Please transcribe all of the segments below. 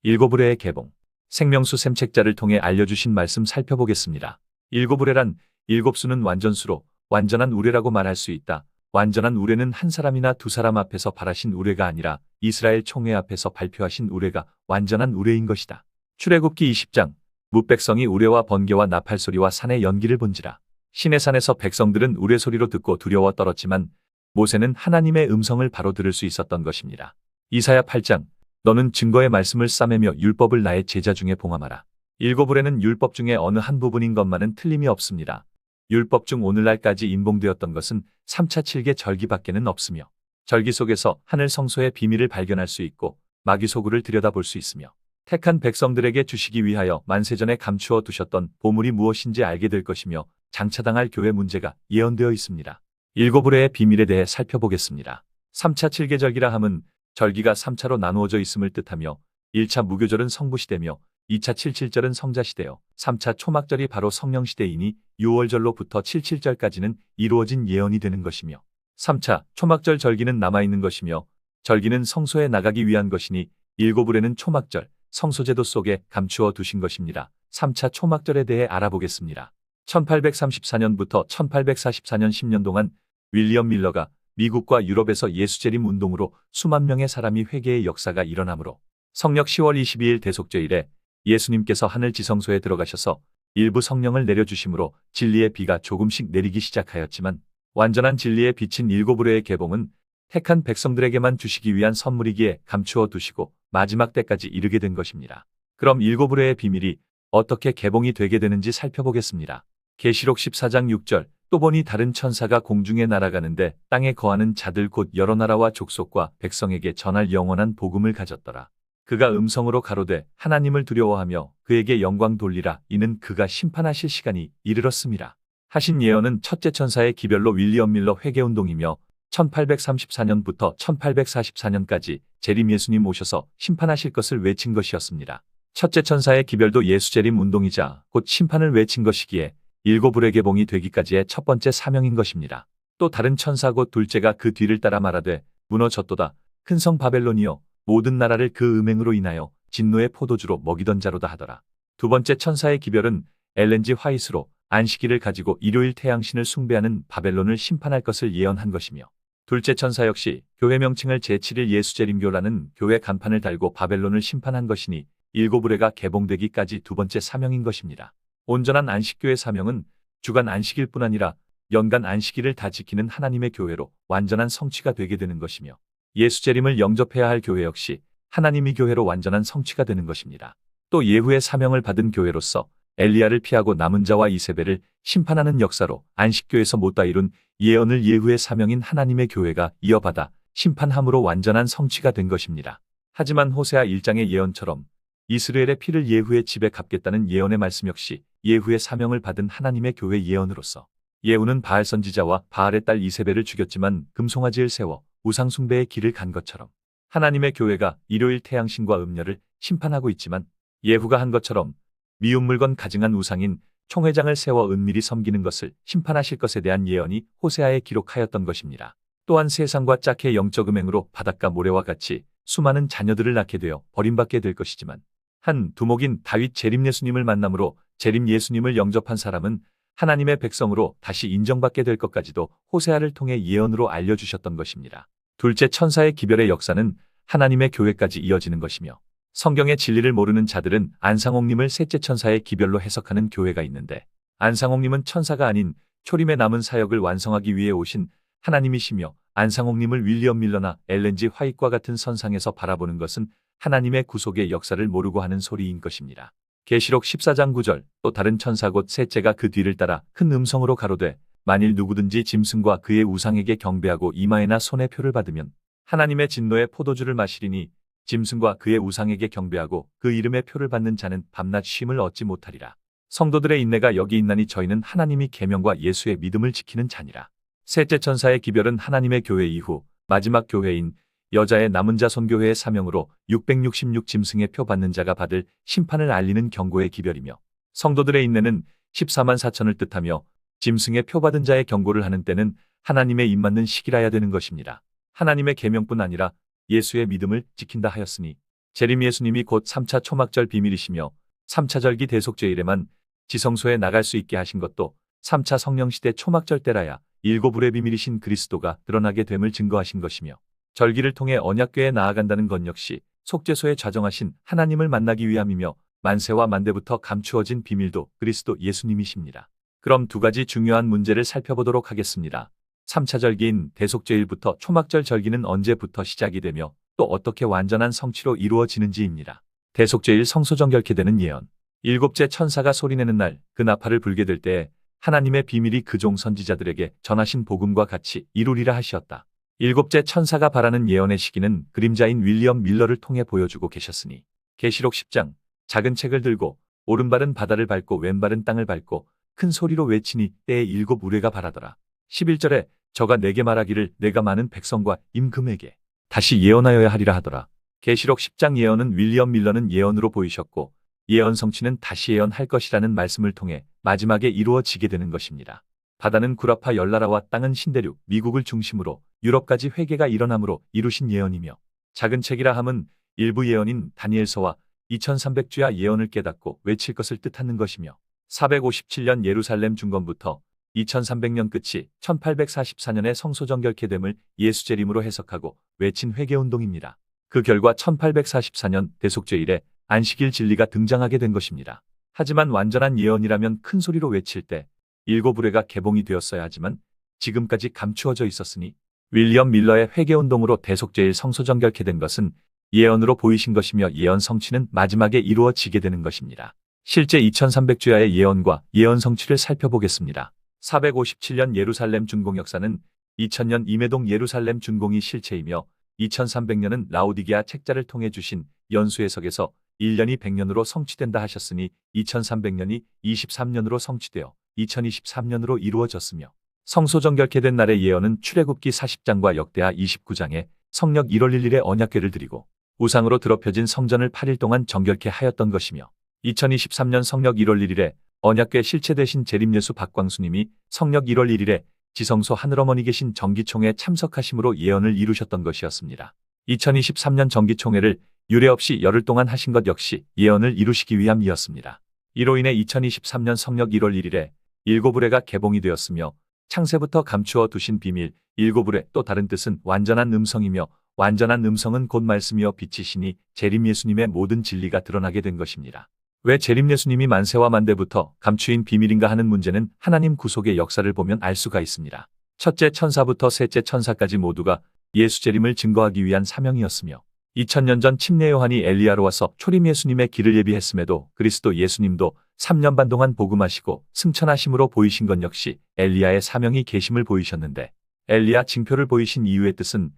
일곱 의뢰의 개봉. 생명수 샘책자를 통해 알려주신 말씀 살펴보겠습니다. 일곱 의뢰란 일곱 수는 완전수로 완전한 우레라고 말할 수 있다. 완전한 우레는 한 사람이나 두 사람 앞에서 발하신 우레가 아니라 이스라엘 총회 앞에서 발표하신 우레가 완전한 우레인 것이다. 출애굽기 20장. 뭇백성이 우레와 번개와 나팔 소리와 산의 연기를 본지라. 시내산에서 백성들은 우레 소리로 듣고 두려워 떨었지만 모세는 하나님의 음성을 바로 들을 수 있었던 것입니다. 이사야 8장. 너는 증거의 말씀을 싸매며 율법을 나의 제자 중에 봉함하라. 일곱 의뢰는 율법 중에 어느 한 부분인 것만은 틀림이 없습니다. 율법 중 오늘날까지 인봉되었던 것은 3차 7개 절기밖에는 없으며 절기 속에서 하늘 성소의 비밀을 발견할 수 있고 마귀 소굴을 들여다볼 수 있으며 택한 백성들에게 주시기 위하여 만세전에 감추어 두셨던 보물이 무엇인지 알게 될 것이며 장차당할 교회 문제가 예언되어 있습니다. 일곱 의뢰의 비밀에 대해 살펴보겠습니다. 3차 7개 절기라 함은 절기가 3차로 나누어져 있음을 뜻하며 1차 무교절은 성부시대며 2차 77절은 성자시대요. 3차 초막절이 바로 성령시대이니 6월절로부터 77절까지는 이루어진 예언이 되는 것이며 3차 초막절 절기는 남아있는 것이며 절기는 성소에 나가기 위한 것이니 일곱 의뢰는 초막절, 성소제도 속에 감추어 두신 것입니다. 3차 초막절에 대해 알아보겠습니다. 1834년부터 1844년 10년 동안 윌리엄 밀러가 미국과 유럽에서 예수재림 운동으로 수만 명의 사람이 회개의 역사가 일어나므로 성력 10월 22일 대속죄일에 예수님께서 하늘 지성소에 들어가셔서 일부 성령을 내려주심으로 진리의 비가 조금씩 내리기 시작하였지만 완전한 진리에 비친 일곱 의뢰의 개봉은 택한 백성들에게만 주시기 위한 선물이기에 감추어 두시고 마지막 때까지 이르게 된 것입니다. 그럼 일곱 의뢰의 비밀이 어떻게 개봉이 되게 되는지 살펴보겠습니다. 계시록 14장 6절. 또 보니 다른 천사가 공중에 날아가는데 땅에 거하는 자들 곧 여러 나라와 족속과 백성에게 전할 영원한 복음을 가졌더라. 그가 음성으로 가로되 하나님을 두려워하며 그에게 영광 돌리라. 이는 그가 심판하실 시간이 이르렀습니다. 하신 예언은 첫째 천사의 기별로 윌리엄 밀러 회개운동이며 1834년부터 1844년까지 재림 예수님 오셔서 심판하실 것을 외친 것이었습니다. 첫째 천사의 기별도 예수 재림 운동이자 곧 심판을 외친 것이기에 일곱 의뢰 개봉이 되기까지의 첫 번째 사명인 것입니다. 또 다른 천사 곧 둘째가 그 뒤를 따라 말하되 무너졌도다. 큰 성 바벨론이여 모든 나라를 그 음행으로 인하여 진노의 포도주로 먹이던 자로다 하더라. 두 번째 천사의 기별은 엘렌지 화이트로 안식일을 가지고 일요일 태양신을 숭배하는 바벨론을 심판할 것을 예언한 것이며 둘째 천사 역시 교회 명칭을 제7일 예수재림교라는 교회 간판을 달고 바벨론을 심판한 것이니 일곱 의뢰가 개봉되기까지 두 번째 사명인 것입니다. 온전한 안식교의 사명은 주간 안식일 뿐 아니라 연간 안식일을 다 지키는 하나님의 교회로 완전한 성취가 되게 되는 것이며 예수 재림을 영접해야 할 교회 역시 하나님의 교회로 완전한 성취가 되는 것입니다. 또 예후의 사명을 받은 교회로서 엘리야를 피하고 남은 자와 이세벨을 심판하는 역사로 안식교에서 못다 이룬 예언을 예후의 사명인 하나님의 교회가 이어받아 심판함으로 완전한 성취가 된 것입니다. 하지만 호세아 1장의 예언처럼 이스라엘의 피를 예후의 집에 갚겠다는 예언의 말씀 역시 예후의 사명을 받은 하나님의 교회 예언으로서 예후는 바알 선지자와 바알의 딸 이세벨을 죽였지만 금송아지를 세워 우상 숭배의 길을 간 것처럼 하나님의 교회가 일요일 태양신과 음녀를 심판하고 있지만 예후가 한 것처럼 미운 물건 가증한 우상인 총회장을 세워 은밀히 섬기는 것을 심판하실 것에 대한 예언이 호세아에 기록하였던 것입니다. 또한 세상과 짝해 영적 음행으로 바닷가 모래와 같이 수많은 자녀들을 낳게 되어 버림받게 될 것이지만 한 두목인 다윗 재림 예수님을 만남으로 재림 예수님을 영접한 사람은 하나님의 백성으로 다시 인정받게 될 것까지도 호세아를 통해 예언으로 알려주셨던 것입니다. 둘째 천사의 기별의 역사는 하나님의 교회까지 이어지는 것이며 성경의 진리를 모르는 자들은 안상홍님을 셋째 천사의 기별로 해석하는 교회가 있는데 안상홍님은 천사가 아닌 초림의 남은 사역을 완성하기 위해 오신 하나님이시며 안상홍님을 윌리엄 밀러나 엘렌지 화이트과 같은 선상에서 바라보는 것은 하나님의 구속의 역사를 모르고 하는 소리인 것입니다. 계시록 14장 9절. 또 다른 천사 곧 셋째가 그 뒤를 따라 큰 음성으로 가로되 만일 누구든지 짐승과 그의 우상에게 경배하고 이마에나 손에 표를 받으면 하나님의 진노의 포도주를 마시리니 짐승과 그의 우상에게 경배하고 그 이름의 표를 받는 자는 밤낮 쉼을 얻지 못하리라. 성도들의 인내가 여기 있나니 저희는 하나님이 계명과 예수의 믿음을 지키는 자니라. 셋째 천사의 기별은 하나님의 교회 이후 마지막 교회인 여자의 남은 자 손교회의 사명으로 666 짐승의 표 받는 자가 받을 심판을 알리는 경고의 기별이며 성도들의 인내는 14만 4천을 뜻하며 짐승의 표 받은 자의 경고를 하는 때는 하나님의 입맞는 시기라야 되는 것입니다. 하나님의 계명뿐 아니라 예수의 믿음을 지킨다 하였으니 재림 예수님이 곧 3차 초막절 비밀이시며 3차 절기 대속죄일에만 지성소에 나갈 수 있게 하신 것도 3차 성령시대 초막절 때라야 일곱울의 비밀이신 그리스도가 드러나게 됨을 증거하신 것이며 절기를 통해 언약궤에 나아간다는 것 역시 속죄소에 좌정하신 하나님을 만나기 위함이며 만세와 만대부터 감추어진 비밀도 그리스도 예수님이십니다. 그럼 두 가지 중요한 문제를 살펴보도록 하겠습니다. 3차 절기인 대속죄일부터 초막절 절기는 언제부터 시작이 되며 또 어떻게 완전한 성취로 이루어지는지입니다. 대속죄일 성소정결케 되는 예언. 일곱째 천사가 소리내는 날 그 나팔을 불게 될 때에 하나님의 비밀이 그종 선지자들에게 전하신 복음과 같이 이루리라 하시었다. 일곱째 천사가 바라는 예언의 시기는 그림자인 윌리엄 밀러를 통해 보여주고 계셨으니 계시록 10장 작은 책을 들고 오른발은 바다를 밟고 왼발은 땅을 밟고 큰 소리로 외치니 때에 일곱 우레가 바라더라. 11절에 저가 내게 말하기를 내가 많은 백성과 임금에게 다시 예언하여야 하리라 하더라. 계시록 10장 예언은 윌리엄 밀러는 예언으로 보이셨고 예언 성취는 다시 예언할 것이라는 말씀을 통해 마지막에 이루어지게 되는 것입니다. 바다는 구라파 열나라와 땅은 신대륙 미국을 중심으로 유럽까지 회개가 일어남으로 이루신 예언이며 작은 책이라 함은 일부 예언인 다니엘서와 2300주야 예언을 깨닫고 외칠 것을 뜻하는 것이며 457년 예루살렘 중건부터 2300년 끝이 1844년에 성소정결케 됨을 예수재림으로 해석하고 외친 회개운동입니다. 그 결과 1844년 대속죄일에 안식일 진리가 등장하게 된 것입니다. 하지만 완전한 예언이라면 큰 소리로 외칠 때 일곱 우레가 개봉이 되었어야 하지만 지금까지 감추어져 있었으니 윌리엄 밀러의 회개운동으로 대속죄일 성소정결케 된 것은 예언으로 보이신 것이며 예언 성취는 마지막에 이루어지게 되는 것입니다. 실제 2300주야의 예언과 예언 성취를 살펴보겠습니다. 457년 예루살렘 준공 역사는 2000년 임해동 예루살렘 준공이 실체이며 2300년은 라오디게아 책자를 통해 주신 연수해석에서 1년이 100년으로 성취된다 하셨으니 2300년이 23년으로 성취되어 2023년으로 이루어졌으며 성소정결케 된 날의 예언은 출애굽기 40장과 역대하 29장에 성력 1월 1일에 언약궤를 드리고 우상으로 더럽혀진 성전을 8일 동안 정결케 하였던 것이며 2023년 성력 1월 1일에 언약궤 실체 되신 재림예수 박광수님이 성력 1월 1일에 지성소 하늘어머니 계신 정기총회에 참석하심으로 예언을 이루셨던 것이었습니다. 2023년 정기총회를 유례 없이 열흘 동안 하신 것 역시 예언을 이루시기 위함이었습니다. 이로 인해 2023년 성력 1월 1일에 일곱우레가 개봉이 되었으며 창세부터 감추어 두신 비밀 일곱우레 또 다른 뜻은 완전한 음성이며 완전한 음성은 곧 말씀이여 빛이시니 재림 예수님의 모든 진리가 드러나게 된 것입니다. 왜 재림 예수님이 만세와 만대부터 감추인 비밀인가 하는 문제는 하나님 구속의 역사를 보면 알 수가 있습니다. 첫째 천사부터 셋째 천사까지 모두가 예수 재림을 증거하기 위한 사명이었으며 2000년 전 침례 요한이 엘리야로 와서 초림 예수님의 길을 예비했음에도 그리스도 예수님도 3년 반 동안 복음하시고 승천하심으로 보이신 것 역시 엘리야의 사명이 계심을 보이셨는데 엘리야 징표를 보이신 이유의 뜻은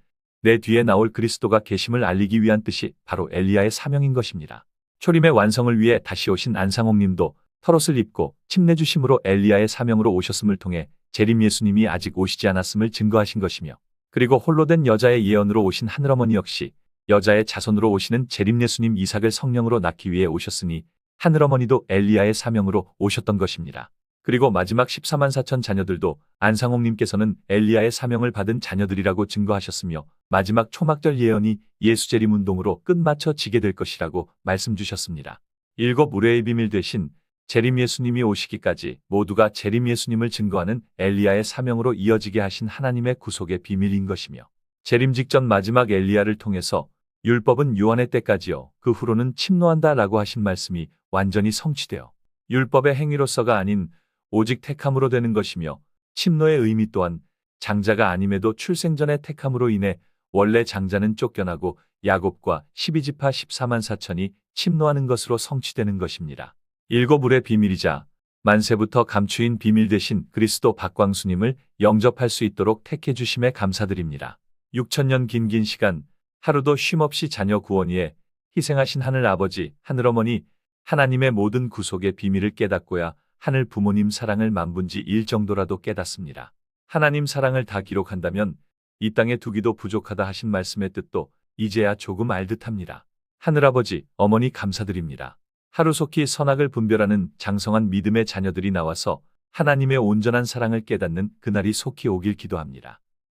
내 뒤에 나올 그리스도가 계심을 알리기 위한 뜻이 바로 엘리야의 사명인 것입니다. 초림의 완성을 위해 다시 오신 안상홍님도 털옷을 입고 침례 주심으로 엘리야의 사명으로 오셨음을 통해 재림 예수님이 아직 오시지 않았음을 증거하신 것이며 그리고 홀로 된 여자의 예언으로 오신 하늘어머니 역시 여자의 자손으로 오시는 재림 예수님 이삭을 성령으로 낳기 위해 오셨으니 하늘어머니도 엘리야의 사명으로 오셨던 것입니다. 그리고 마지막 14만 4천 자녀들도 안상홍님께서는 엘리야의 사명을 받은 자녀들이라고 증거하셨으며 마지막 초막절 예언이 예수 재림 운동으로 끝마쳐지게 될 것이라고 말씀 주셨습니다. 일곱 우레의 비밀 대신 재림 예수님이 오시기까지 모두가 재림 예수님을 증거하는 엘리야의 사명으로 이어지게 하신 하나님의 구속의 비밀인 것이며 재림 직전 마지막 엘리야를 통해서 율법은 요한의 때까지요 그 후로는 침노한다 라고 하신 말씀이 완전히 성취되어 율법의 행위로서가 아닌 오직 택함으로 되는 것이며 침노의 의미 또한 장자가 아님에도 출생 전에 택함으로 인해 원래 장자는 쫓겨나고 야곱과 12지파 14만 4천이 침노하는 것으로 성취되는 것입니다. 일곱 울의 비밀이자 만세부터 감추인 비밀 대신 그리스도 박광수님을 영접할 수 있도록 택해 주심에 감사드립니다. 6000년 긴 시간 하루도 쉼없이 자녀 구원 위에 희생하신 하늘 아버지, 하늘어머니, 하나님의 모든 구속의 비밀을 깨닫고야 하늘 부모님 사랑을 만분지 일 정도라도 깨닫습니다. 하나님 사랑을 다 기록한다면 이 땅에 두기도 부족하다 하신 말씀의 뜻도 이제야 조금 알 듯합니다. 하늘아버지, 어머니 감사드립니다. 하루속히 선악을 분별하는 장성한 믿음의 자녀들이 나와서 하나님의 온전한 사랑을 깨닫는 그날이 속히 오길 기도합니다.